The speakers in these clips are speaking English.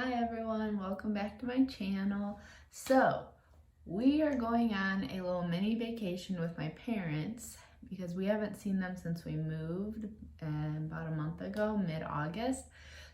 Hi everyone, welcome back to my channel. So we are going on a little mini vacation with my parents because we haven't seen them since we moved about a month ago, mid-August.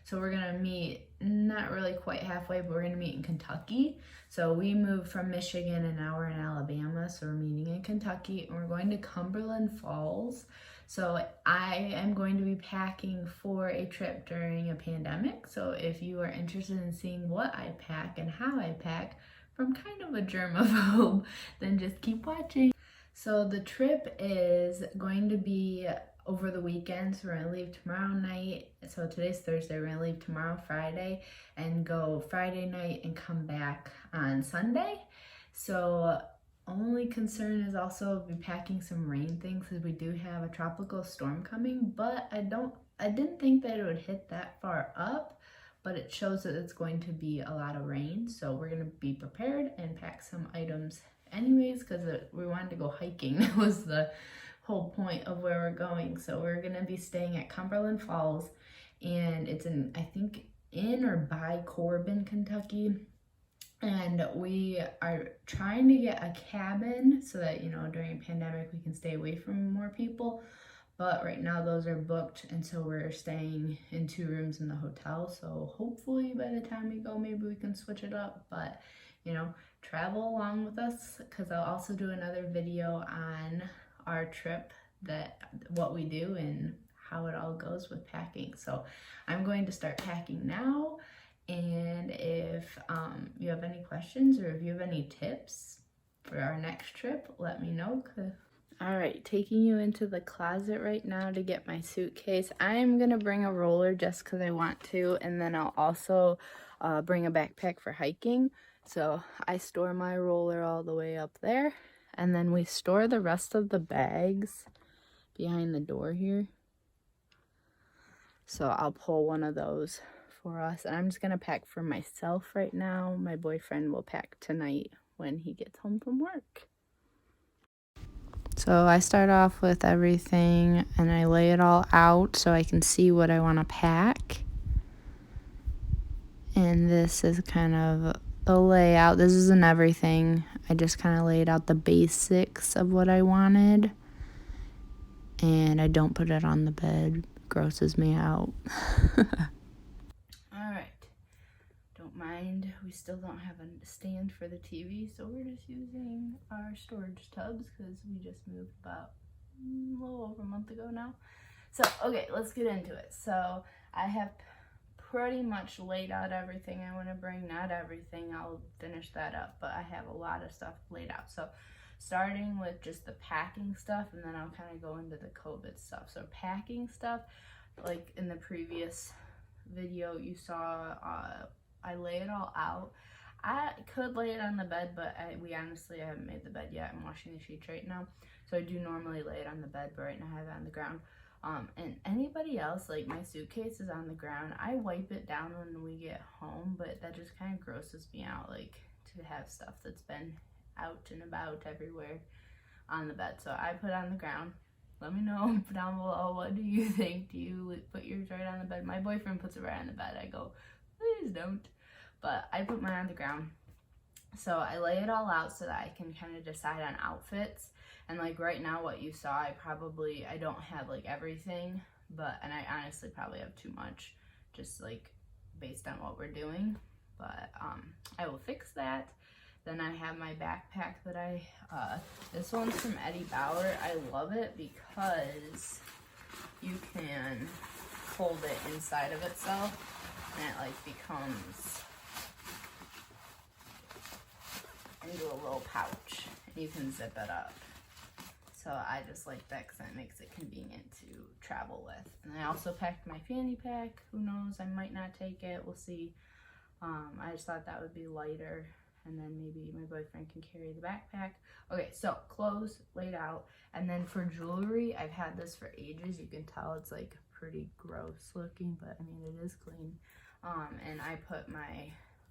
So we're gonna meet, not really quite halfway, but we're gonna meet in Kentucky. So we moved from Michigan and now we're in Alabama, so we're meeting in Kentucky and we're going to Cumberland Falls. So I am going to be packing for a trip during a pandemic. So if you are interested in seeing what I pack and how I pack from kind of a germaphobe, then just keep watching. So the trip is going to be over the weekend. So we're gonna leave tomorrow night. So today's Thursday, we're gonna leave tomorrow, Friday, and go Friday night and come back on Sunday. So only concern is also be packing some rain things because we do have a tropical storm coming, but I didn't think that it would hit that far up, but it shows that it's going to be a lot of rain. So we're gonna be prepared and pack some items anyways because we wanted to go hiking. That was the whole point of where we're going. So we're gonna be staying at Cumberland Falls, and it's I think in or by Corbin, Kentucky. And we are trying to get a cabin so that, during a pandemic we can stay away from more people. But right now those are booked, and so we're staying in 2 rooms in the hotel. So hopefully by the time we go, maybe we can switch it up. But, travel along with us because I'll also do another video on our trip, what we do and how it all goes with packing. So I'm going to start packing now. And if you have any questions or if you have any tips for our next trip, let me know. All right, taking you into the closet right now to get my suitcase. I'm gonna bring a roller just because I want to, and then I'll also bring a backpack for hiking. So I store my roller all the way up there, and then we store the rest of the bags behind the door here. So I'll pull one of those for us, and I'm just gonna pack for myself right now. My boyfriend will pack tonight when he gets home from work. So I start off with everything and I lay it all out so I can see what I want to pack. And this is kind of the layout. This isn't everything. I just kind of laid out the basics of what I wanted, and I don't put it on the bed. It grosses me out. Don't mind, we still don't have a stand for the TV, so we're just using our storage tubs because we just moved about a little over a month ago now. So, okay, let's get into it. So, I have pretty much laid out everything I want to bring. Not everything, I'll finish that up, but I have a lot of stuff laid out. So, starting with just the packing stuff, and then I'll kind of go into the COVID stuff. So, packing stuff, like in the previous video you saw, I lay it all out. I could lay it on the bed, but I haven't made the bed yet. I'm washing the sheets right now. So I do normally lay it on the bed, but right now I have it on the ground. And anybody else, like my suitcase is on the ground. I wipe it down when we get home, but that just kind of grosses me out, like to have stuff that's been out and about everywhere on the bed. So I put it on the ground. Let me know down below, what do you think? Do you put yours right on the bed? My boyfriend puts it right on the bed. I go, please don't. But I put mine on the ground. So I lay it all out so that I can kind of decide on outfits. And like right now what you saw, I don't have like everything, and I honestly probably have too much just like based on what we're doing. But I will fix that. Then I have my backpack that this one's from Eddie Bauer. I love it because you can hold it inside of itself and it like becomes into a little pouch and you can zip it up. So I just like that because that makes it convenient to travel with. And I also packed my fanny pack. Who knows, I might not take it, we'll see. I just thought that would be lighter, and then maybe my boyfriend can carry the backpack. Okay, so clothes laid out. And then for jewelry, I've had this for ages. You can tell it's like pretty gross looking, but I mean it is clean. And I put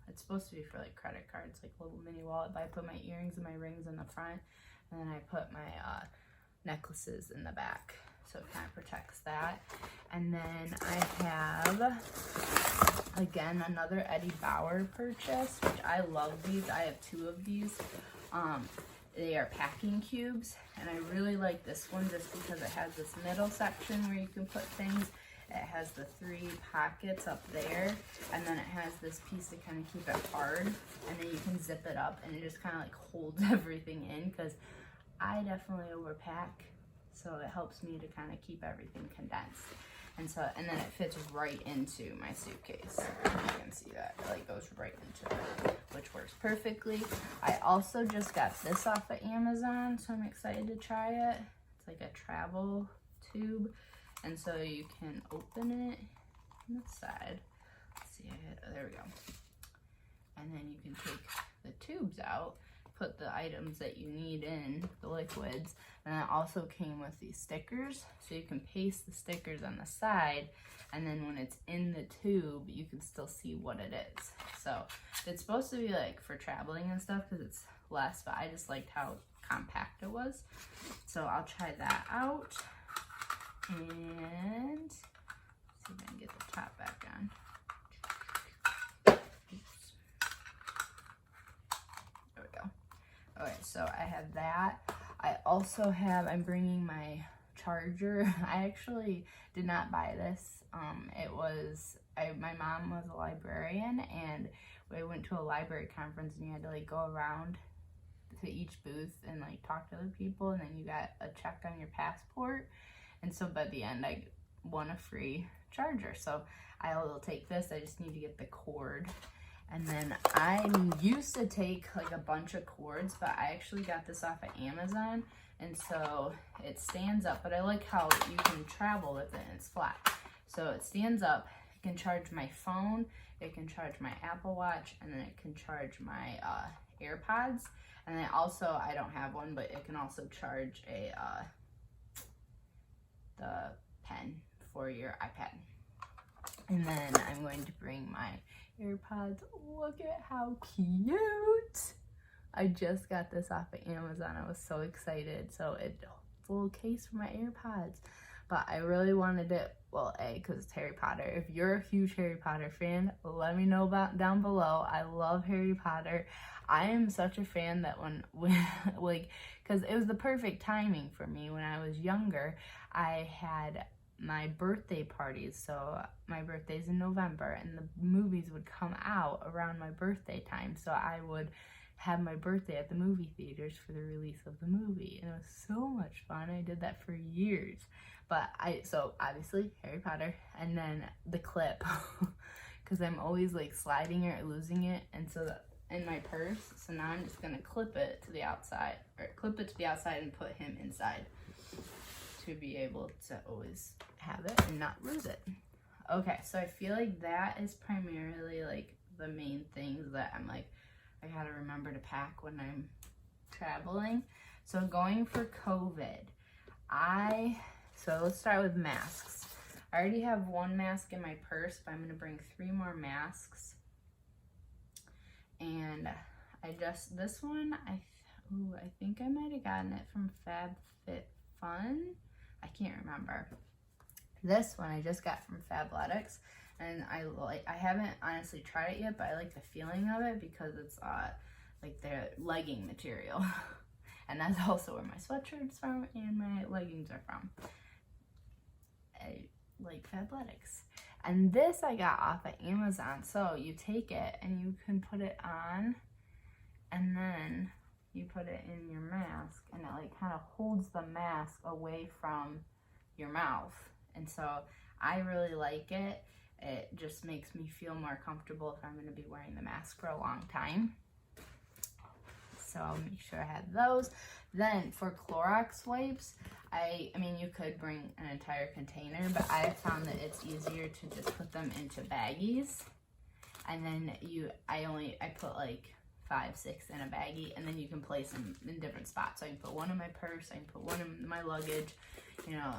it's supposed to be for like credit cards, like a little mini wallet, but I put my earrings and my rings in the front, and then I put my necklaces in the back, so it kind of protects that. And then I have Again, another Eddie Bauer purchase, which I love these. I have 2 of these. They are packing cubes, and I really like this one just because it has this middle section where you can put things. It has the 3 pockets up there, and then it has this piece to kind of keep it hard, and then you can zip it up, and it just kind of like holds everything in, because I definitely overpack, so it helps me to kind of keep everything condensed. And then it fits right into my suitcase. You can see that it like goes right into it, which works perfectly. I also just got this off of Amazon, so I'm excited to try it. It's like a travel tube, and so you can open it on the side. Let's see, there we go. And then you can take the tubes out, put the items that you need in, the liquids, and it also came with these stickers, so you can paste the stickers on the side, and then when it's in the tube, you can still see what it is. So it's supposed to be like for traveling and stuff because it's less, but I just liked how compact it was. So I'll try that out, and see if I can get the top back on. Okay, so I have that. I also have, I'm bringing my charger. I actually did not buy this. My mom was a librarian, and we went to a library conference, and you had to like go around to each booth and like talk to other people, and then you got a check on your passport. And so by the end, I won a free charger. So I will take this. I just need to get the cord. And then I used to take like a bunch of cords, but I actually got this off of Amazon, and so it stands up, but I like how you can travel with it and it's flat. So it stands up, it can charge my phone, it can charge my Apple Watch, and then it can charge my AirPods. And then also, I don't have one, but it can also charge the pen for your iPad. And then I'm going to bring my AirPods. Look at how cute. I just got this off of Amazon. I was so excited. So it's a little case for my AirPods. But I really wanted it, well, because it's Harry Potter. If you're a huge Harry Potter fan, let me know about down below. I love Harry Potter. I am such a fan that when like, because it was the perfect timing for me when I was younger. I had my birthday parties, so my birthday's in November, and the movies would come out around my birthday time, so I would have my birthday at the movie theaters for the release of the movie, and it was so much fun. I did that for years. But so obviously Harry Potter, and then the clip, because I'm always like sliding it or losing it, and so in my purse, so now I'm just gonna clip it to the outside and put him inside, to be able to always have it and not lose it. Okay, so I feel like that is primarily like the main things that I'm like, I gotta remember to pack when I'm traveling. So going for COVID, so let's start with masks. I already have 1 mask in my purse, but I'm gonna bring 3 more masks. And this one, I think I might have gotten it from FabFitFun. I can't remember. This one I just got from Fabletics, and I haven't honestly tried it yet, but I like the feeling of it because it's like their legging material. And that's also where my sweatshirt's from and my leggings are from. I like Fabletics. And this I got off of Amazon. So you take it and you can put it on, and then you put it in your mask, and it like kind of holds the mask away from your mouth. And so I really like it. It just makes me feel more comfortable if I'm going to be wearing the mask for a long time. So I'll make sure I have those. Then for Clorox wipes, I mean, you could bring an entire container, but I found that it's easier to just put them into baggies. And then I put like 5, 6 in a baggie, and then you can place them in different spots. So I can put one in my purse, I can put one in my luggage, you know,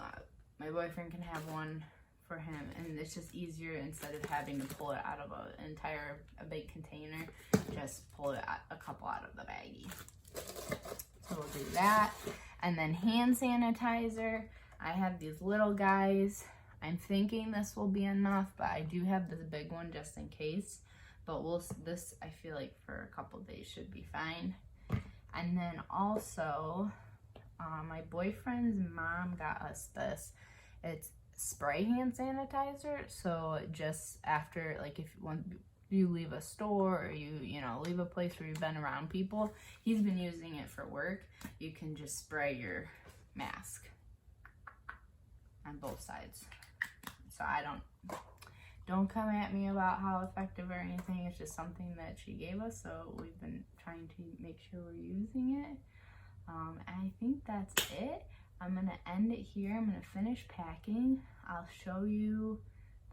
my boyfriend can have one for him, and it's just easier instead of having to pull it out of a big container, just pull it a couple out of the baggie. So we'll do that. And then hand sanitizer, I have these little guys. I'm thinking this will be enough, but I do have this big one just in case. But this, I feel like for a couple days should be fine. And then also, my boyfriend's mom got us this. It's spray hand sanitizer. So just after, like, if you leave a store or you know, leave a place where you've been around people, he's been using it for work. You can just spray your mask on both sides. So don't come at me about how effective or anything. It's just something that she gave us, so we've been trying to make sure we're using it. And I think that's it. I'm gonna end it here. I'm gonna finish packing. I'll show you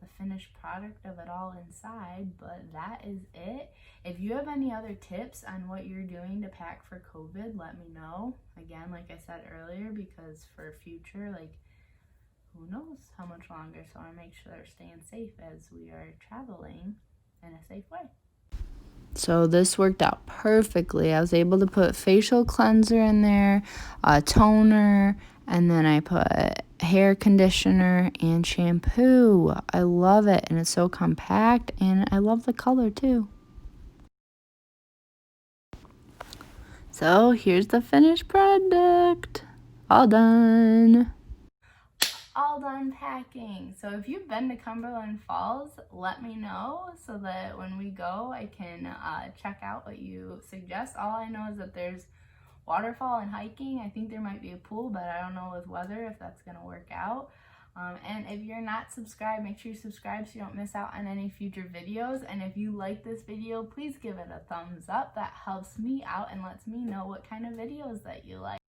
the finished product of it all inside, but that is it. If you have any other tips on what you're doing to pack for COVID, let me know. Again, like I said earlier, because for future, like, who knows how much longer, so I want to make sure they're staying safe as we are traveling in a safe way. So this worked out perfectly. I was able to put facial cleanser in there, a toner, and then I put hair conditioner and shampoo. I love it, and it's so compact, and I love the color too. So here's the finished product. All done. All done packing. So if you've been to Cumberland Falls, let me know so that when we go, I can check out what you suggest. All I know is that there's waterfall and hiking. I think there might be a pool, but I don't know with weather if that's gonna work out. And if you're not subscribed, make sure you subscribe so you don't miss out on any future videos. And if you like this video, please give it a thumbs up. That helps me out and lets me know what kind of videos that you like.